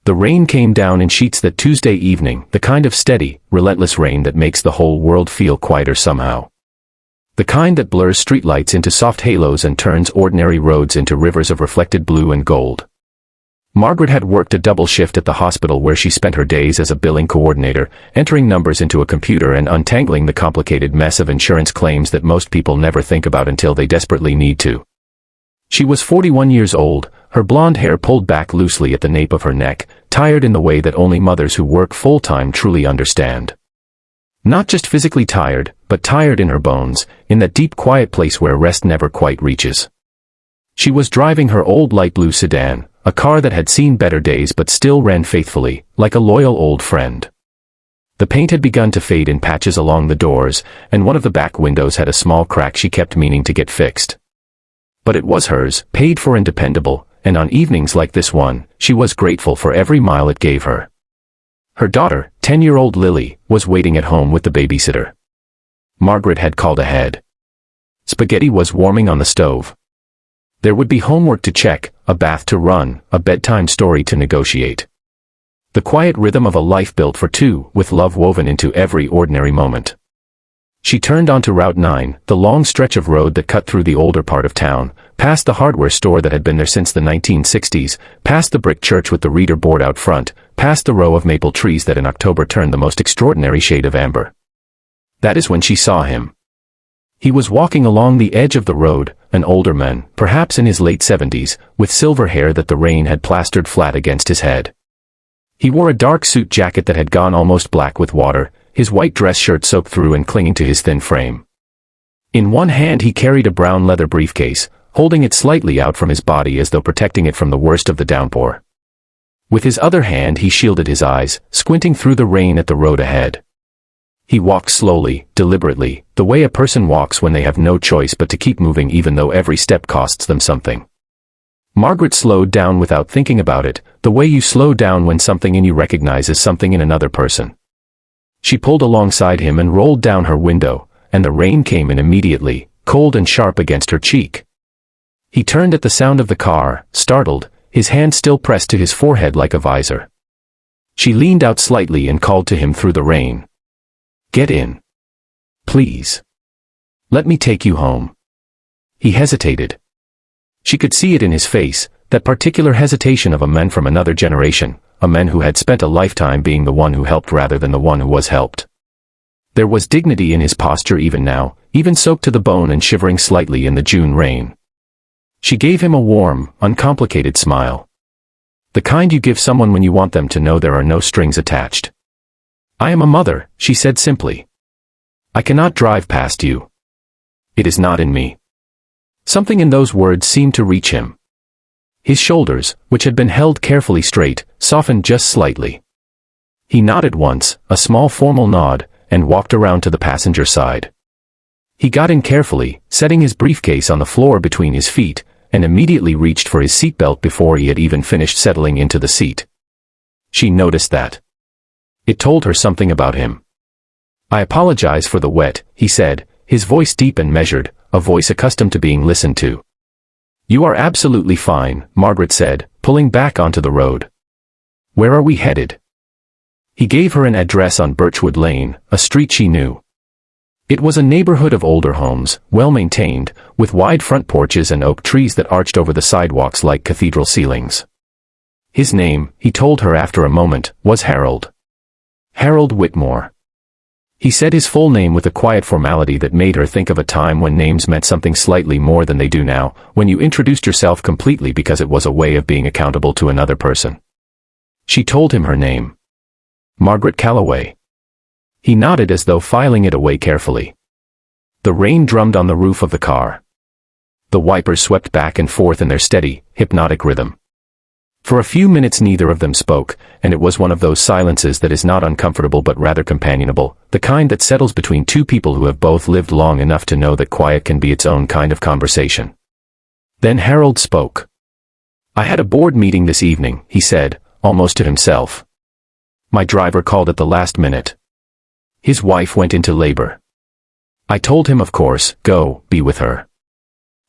The rain came down in sheets that Tuesday evening, the kind of steady, relentless rain that makes the whole world feel quieter somehow. The kind that blurs streetlights into soft halos and turns ordinary roads into rivers of reflected blue and gold. Margaret had worked a double shift at the hospital where she spent her days as a billing coordinator, entering numbers into a computer and untangling the complicated mess of insurance claims that most people never think about until they desperately need to. She was 41 years old, her blonde hair pulled back loosely at the nape of her neck, tired in the way that only mothers who work full-time truly understand. Not just physically tired, but tired in her bones, in that deep quiet place where rest never quite reaches. She was driving her old light blue sedan, a car that had seen better days but still ran faithfully, like a loyal old friend. The paint had begun to fade in patches along the doors, and one of the back windows had a small crack she kept meaning to get fixed. But it was hers, paid for and dependable, and on evenings like this one, she was grateful for every mile it gave her. Her daughter, 10-year-old Lily, was waiting at home with the babysitter. Margaret had called ahead. Spaghetti was warming on the stove. There would be homework to check, a bath to run, a bedtime story to negotiate. The quiet rhythm of a life built for two, with love woven into every ordinary moment. She turned onto Route 9, the long stretch of road that cut through the older part of town, past the hardware store that had been there since the 1960s, past the brick church with the reader board out front, past the row of maple trees that in October turned the most extraordinary shade of amber. That is when she saw him. He was walking along the edge of the road, an older man, perhaps in his late 70s, with silver hair that the rain had plastered flat against his head. He wore a dark suit jacket that had gone almost black with water, his white dress shirt soaked through and clinging to his thin frame. In one hand he carried a brown leather briefcase, holding it slightly out from his body as though protecting it from the worst of the downpour. With his other hand he shielded his eyes, squinting through the rain at the road ahead. He walked slowly, deliberately, the way a person walks when they have no choice but to keep moving even though every step costs them something. Margaret slowed down without thinking about it, the way you slow down when something in you recognizes something in another person. She pulled alongside him and rolled down her window, and the rain came in immediately, cold and sharp against her cheek. He turned at the sound of the car, startled, his hand still pressed to his forehead like a visor. She leaned out slightly and called to him through the rain. "Get in. Please. Let me take you home." He hesitated. She could see it in his face, that particular hesitation of a man from another generation, a man who had spent a lifetime being the one who helped rather than the one who was helped. There was dignity in his posture even now, even soaked to the bone and shivering slightly in the June rain. She gave him a warm, uncomplicated smile. The kind you give someone when you want them to know there are no strings attached. "I am a mother," she said simply. "I cannot drive past you. It is not in me." Something in those words seemed to reach him. His shoulders, which had been held carefully straight, softened just slightly. He nodded once, a small formal nod, and walked around to the passenger side. He got in carefully, setting his briefcase on the floor between his feet, and immediately reached for his seatbelt before he had even finished settling into the seat. She noticed that. It told her something about him. "I apologize for the wet," he said, his voice deep and measured, a voice accustomed to being listened to. "You are absolutely fine," Margaret said, pulling back onto the road. "Where are we headed?" He gave her an address on Birchwood Lane, a street she knew. It was a neighborhood of older homes, well-maintained, with wide front porches and oak trees that arched over the sidewalks like cathedral ceilings. His name, he told her after a moment, was Harold. Harold Whitmore. He said his full name with a quiet formality that made her think of a time when names meant something slightly more than they do now, when you introduced yourself completely because it was a way of being accountable to another person. She told him her name. Margaret Calloway. He nodded as though filing it away carefully. The rain drummed on the roof of the car. The wipers swept back and forth in their steady, hypnotic rhythm. For a few minutes neither of them spoke, and it was one of those silences that is not uncomfortable but rather companionable, the kind that settles between two people who have both lived long enough to know that quiet can be its own kind of conversation. Then Harold spoke. "I had a board meeting this evening," he said, almost to himself. "My driver called at the last minute. His wife went into labor. I told him, of course, go, be with her.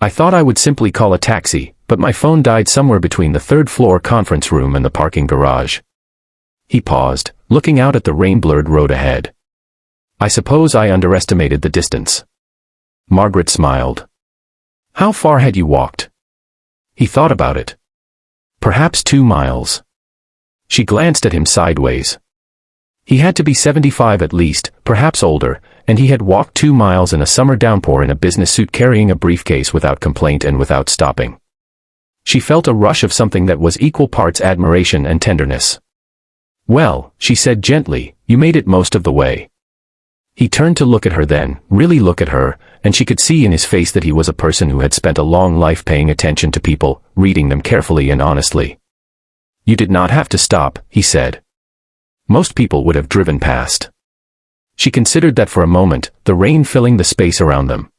I thought I would simply call a taxi, but my phone died somewhere between the third-floor conference room and the parking garage. He paused, looking out at the rain-blurred road ahead. I suppose I underestimated the distance. Margaret smiled. How far had you walked? He thought about it. Perhaps 2 miles. She glanced at him sideways. He had to be 75 at least, perhaps older, and he had walked 2 miles in a summer downpour in a business suit carrying a briefcase without complaint and without stopping. She felt a rush of something that was equal parts admiration and tenderness. Well, she said gently, you made it most of the way. He turned to look at her then, really look at her, and she could see in his face that he was a person who had spent a long life paying attention to people, reading them carefully and honestly. You did not have to stop, he said. Most people would have driven past. She considered that for a moment, the rain filling the space around them.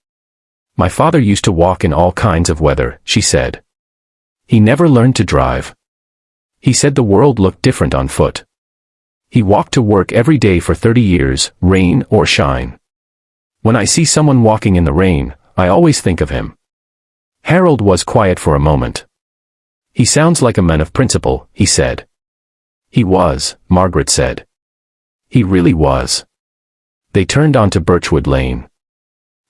My father used to walk in all kinds of weather, she said. He never learned to drive. He said the world looked different on foot. He walked to work every day for 30 years, rain or shine. When I see someone walking in the rain, I always think of him. Harold was quiet for a moment. He sounds like a man of principle, he said. He was, Margaret said. He really was. They turned onto Birchwood Lane.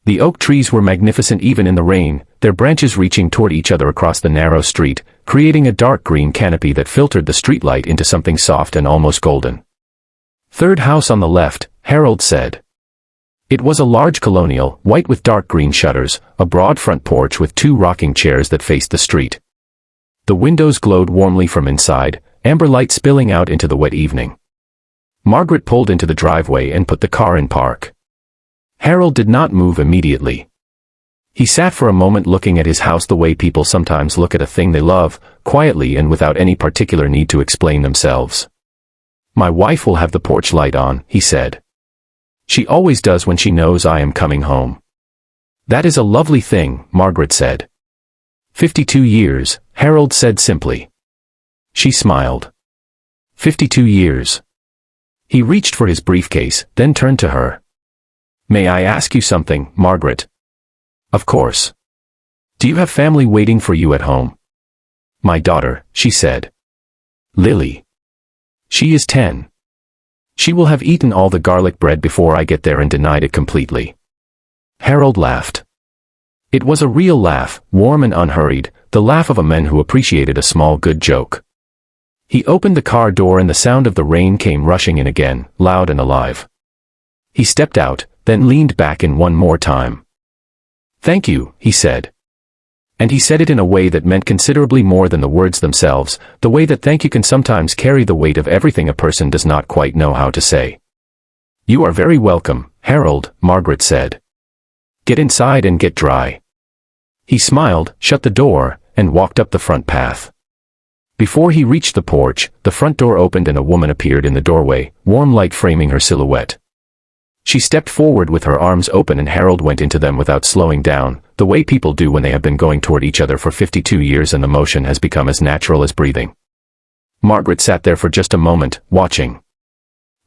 The oak trees were magnificent even in the rain, their branches reaching toward each other across the narrow street, creating a dark green canopy that filtered the streetlight into something soft and almost golden. Third house on the left, Harold said. It was a large colonial, white with dark green shutters, a broad front porch with 2 rocking chairs that faced the street. The windows glowed warmly from inside, amber light spilling out into the wet evening. Margaret pulled into the driveway and put the car in park. Harold did not move immediately. He sat for a moment looking at his house the way people sometimes look at a thing they love, quietly and without any particular need to explain themselves. My wife will have the porch light on, he said. She always does when she knows I am coming home. That is a lovely thing, Margaret said. 52 years, Harold said simply. She smiled. 52 years. He reached for his briefcase, then turned to her. May I ask you something, Margaret? Of course. Do you have family waiting for you at home? My daughter, she said. Lily. She is 10. She will have eaten all the garlic bread before I get there and denied it completely. Harold laughed. It was a real laugh, warm and unhurried, the laugh of a man who appreciated a small good joke. He opened the car door and the sound of the rain came rushing in again, loud and alive. He stepped out, then leaned back in one more time. Thank you, he said. And he said it in a way that meant considerably more than the words themselves, the way that thank you can sometimes carry the weight of everything a person does not quite know how to say. You are very welcome, Harold, Margaret said. Get inside and get dry. He smiled, shut the door, and walked up the front path. Before he reached the porch, the front door opened and a woman appeared in the doorway, warm light framing her silhouette. She stepped forward with her arms open and Harold went into them without slowing down, the way people do when they have been going toward each other for 52 years and the motion has become as natural as breathing. Margaret sat there for just a moment, watching.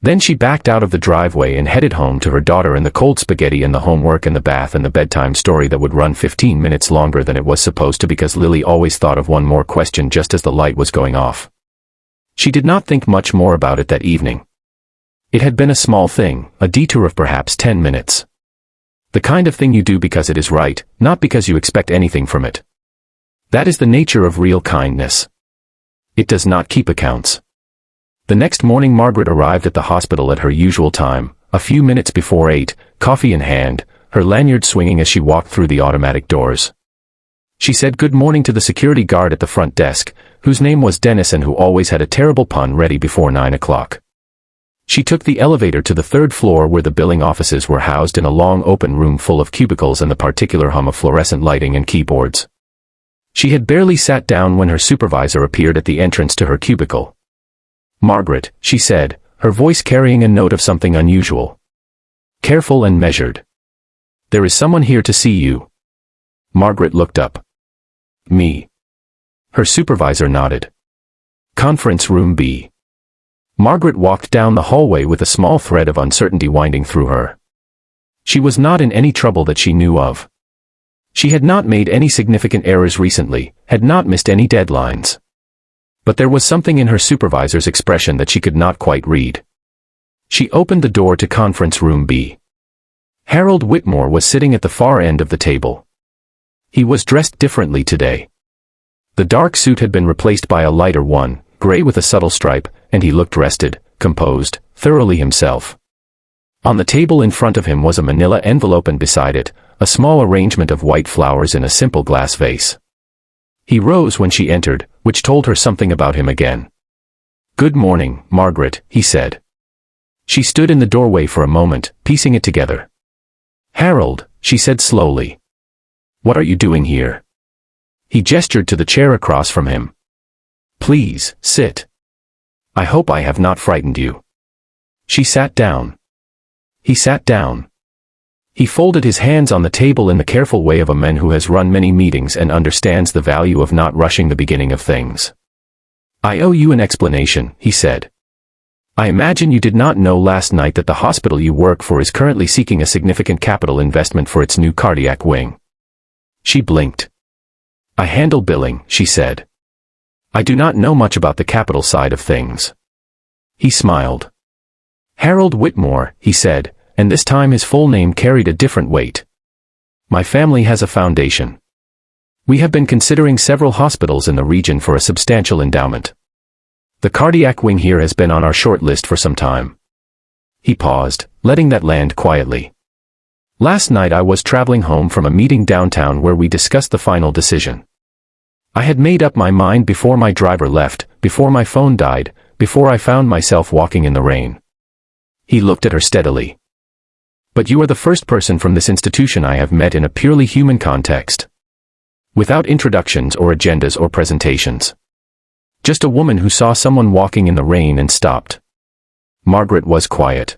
Then she backed out of the driveway and headed home to her daughter and the cold spaghetti and the homework and the bath and the bedtime story that would run 15 minutes longer than it was supposed to because Lily always thought of one more question just as the light was going off. She did not think much more about it that evening. It had been a small thing, a detour of perhaps 10 minutes. The kind of thing you do because it is right, not because you expect anything from it. That is the nature of real kindness. It does not keep accounts. The next morning Margaret arrived at the hospital at her usual time, a few minutes before 8, coffee in hand, her lanyard swinging as she walked through the automatic doors. She said good morning to the security guard at the front desk, whose name was Dennis and who always had a terrible pun ready before 9 o'clock. She took the elevator to the 3rd floor where the billing offices were housed in a long open room full of cubicles and the particular hum of fluorescent lighting and keyboards. She had barely sat down when her supervisor appeared at the entrance to her cubicle. Margaret, she said, her voice carrying a note of something unusual. Careful and measured. There is someone here to see you. Margaret looked up. Me. Her supervisor nodded. Conference room B. Margaret walked down the hallway with a small thread of uncertainty winding through her. She was not in any trouble that she knew of. She had not made any significant errors recently, had not missed any deadlines. But there was something in her supervisor's expression that she could not quite read. She opened the door to conference room B. Harold Whitmore was sitting at the far end of the table. He was dressed differently today. The dark suit had been replaced by a lighter one, gray with a subtle stripe, and he looked rested, composed, thoroughly himself. On the table in front of him was a manila envelope and beside it, a small arrangement of white flowers in a simple glass vase. He rose when she entered, which told her something about him again. "Good morning, Margaret," he said. She stood in the doorway for a moment, piecing it together. "Harold," she said slowly. "What are you doing here?" He gestured to the chair across from him. "Please, sit. I hope I have not frightened you." She sat down. He sat down. He folded his hands on the table in the careful way of a man who has run many meetings and understands the value of not rushing the beginning of things. "I owe you an explanation," he said. "I imagine you did not know last night that the hospital you work for is currently seeking a significant capital investment for its new cardiac wing." She blinked. "I handle billing," she said. "I do not know much about the capital side of things." He smiled. "Harold Whitmore," he said, and this time his full name carried a different weight. "My family has a foundation. We have been considering several hospitals in the region for a substantial endowment. The cardiac wing here has been on our short list for some time." He paused, letting that land quietly. "Last night I was traveling home from a meeting downtown where we discussed the final decision. I had made up my mind before my driver left, before my phone died, before I found myself walking in the rain." He looked at her steadily. "But you are the first person from this institution I have met in a purely human context. Without introductions or agendas or presentations. Just a woman who saw someone walking in the rain and stopped." Margaret was quiet.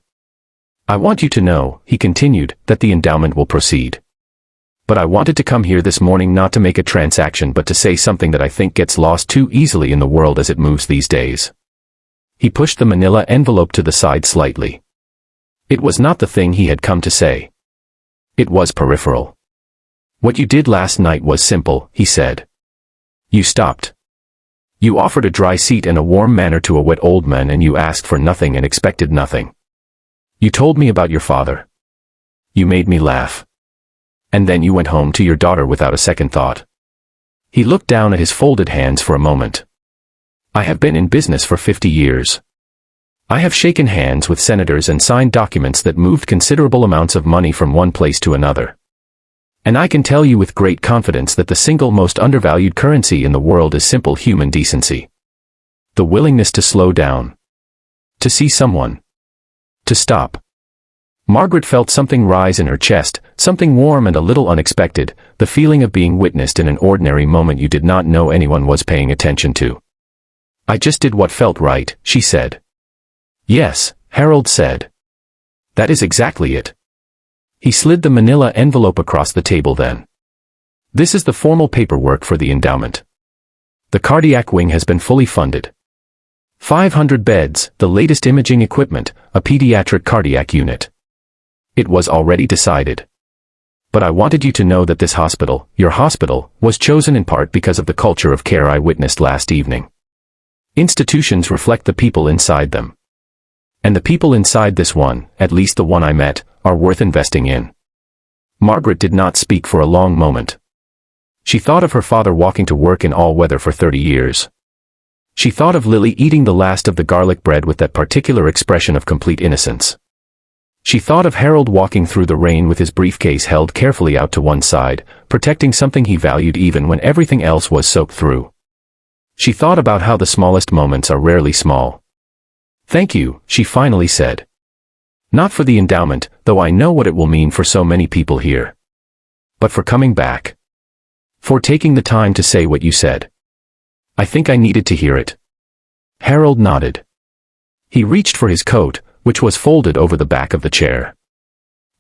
"I want you to know," he continued, "that the endowment will proceed. But I wanted to come here this morning not to make a transaction but to say something that I think gets lost too easily in the world as it moves these days." He pushed the manila envelope to the side slightly. It was not the thing he had come to say. It was peripheral. "What you did last night was simple," he said. "You stopped. You offered a dry seat and a warm manner to a wet old man and you asked for nothing and expected nothing. You told me about your father. You made me laugh. And then you went home to your daughter without a second thought." He looked down at his folded hands for a moment. "I have been in business for 50 years. I have shaken hands with senators and signed documents that moved considerable amounts of money from one place to another. And I can tell you with great confidence that the single most undervalued currency in the world is simple human decency. The willingness to slow down. To see someone. To stop." Margaret felt something rise in her chest, something warm and a little unexpected, the feeling of being witnessed in an ordinary moment you did not know anyone was paying attention to. "I just did what felt right," she said. "Yes," Harold said. "That is exactly it." He slid the manila envelope across the table then. "This is the formal paperwork for the endowment. The cardiac wing has been fully funded. 500 beds, the latest imaging equipment, a pediatric cardiac unit. It was already decided. But I wanted you to know that this hospital, your hospital, was chosen in part because of the culture of care I witnessed last evening. Institutions reflect the people inside them. And the people inside this one, at least the one I met, are worth investing in." Margaret did not speak for a long moment. She thought of her father walking to work in all weather for 30 years. She thought of Lily eating the last of the garlic bread with that particular expression of complete innocence. She thought of Harold walking through the rain with his briefcase held carefully out to one side, protecting something he valued even when everything else was soaked through. She thought about how the smallest moments are rarely small. "Thank you," she finally said. "Not for the endowment, though I know what it will mean for so many people here. But for coming back. For taking the time to say what you said. I think I needed to hear it." Harold nodded. He reached for his coat, which was folded over the back of the chair.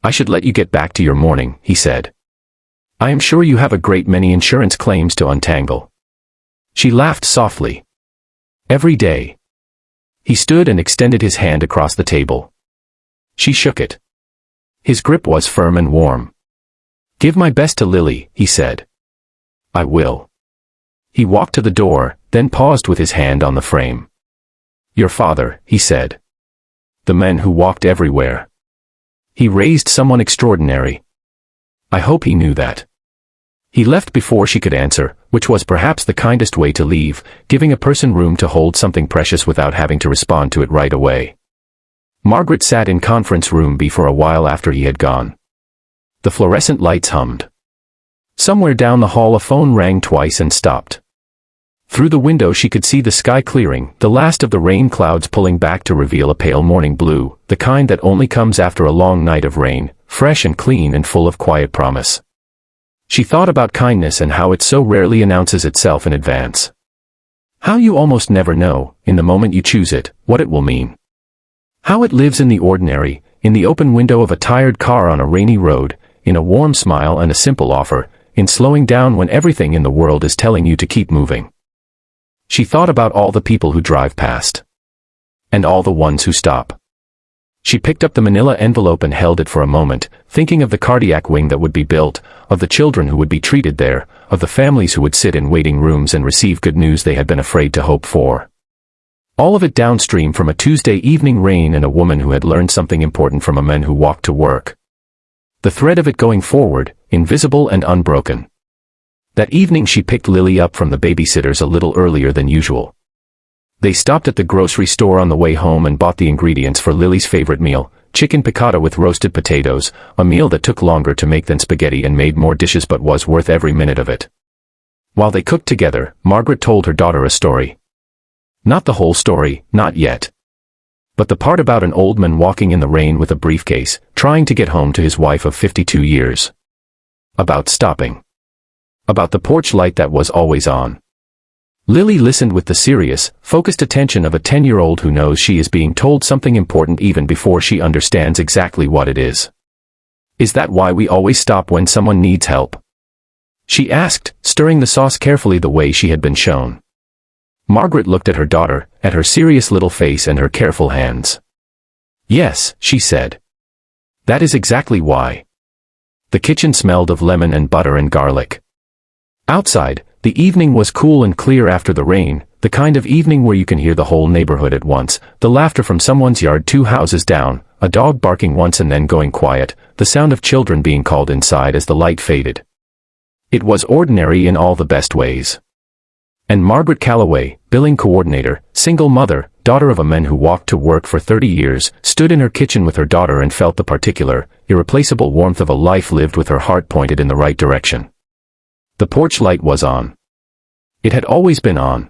"I should let you get back to your morning," he said. "I am sure you have a great many insurance claims to untangle." She laughed softly. "Every day." He stood and extended his hand across the table. She shook it. His grip was firm and warm. Give my best to Lily, he said. I will. He walked to the door, then paused with his hand on the frame. Your father, he said. The man who walked everywhere. He raised someone extraordinary. I hope he knew that. He left before she could answer, which was perhaps the kindest way to leave, giving a person room to hold something precious without having to respond to it right away. Margaret sat in conference room B for a while after he had gone. The fluorescent lights hummed. Somewhere down the hall a phone rang twice and stopped. Through the window she could see the sky clearing, the last of the rain clouds pulling back to reveal a pale morning blue, the kind that only comes after a long night of rain, fresh and clean and full of quiet promise. She thought about kindness and how it so rarely announces itself in advance. How you almost never know, in the moment you choose it, what it will mean. How it lives in the ordinary, in the open window of a tired car on a rainy road, in a warm smile and a simple offer, in slowing down when everything in the world is telling you to keep moving. She thought about all the people who drive past. And all the ones who stop. She picked up the manila envelope and held it for a moment, thinking of the cardiac wing that would be built, of the children who would be treated there, of the families who would sit in waiting rooms and receive good news they had been afraid to hope for. All of it downstream from a Tuesday evening rain and a woman who had learned something important from a man who walked to work. The thread of it going forward, invisible and unbroken. That evening she picked Lily up from the babysitters a little earlier than usual. They stopped at the grocery store on the way home and bought the ingredients for Lily's favorite meal, chicken piccata with roasted potatoes, a meal that took longer to make than spaghetti and made more dishes but was worth every minute of it. While they cooked together, Margaret told her daughter a story. Not the whole story, not yet. But the part about an old man walking in the rain with a briefcase, trying to get home to his wife of 52 years. About stopping. About the porch light that was always on. Lily listened with the serious, focused attention of a 10-year-old who knows she is being told something important even before she understands exactly what it is. Is that why we always stop when someone needs help? She asked, stirring the sauce carefully the way she had been shown. Margaret looked at her daughter, at her serious little face and her careful hands. Yes, she said. That is exactly why. The kitchen smelled of lemon and butter and garlic. Outside, the evening was cool and clear after the rain, the kind of evening where you can hear the whole neighborhood at once, the laughter from someone's yard 2 houses down, a dog barking once and then going quiet, the sound of children being called inside as the light faded. It was ordinary in all the best ways. And Margaret Calloway, billing coordinator, single mother, daughter of a man who walked to work for 30 years, stood in her kitchen with her daughter and felt the particular, irreplaceable warmth of a life lived with her heart pointed in the right direction. The porch light was on. It had always been on.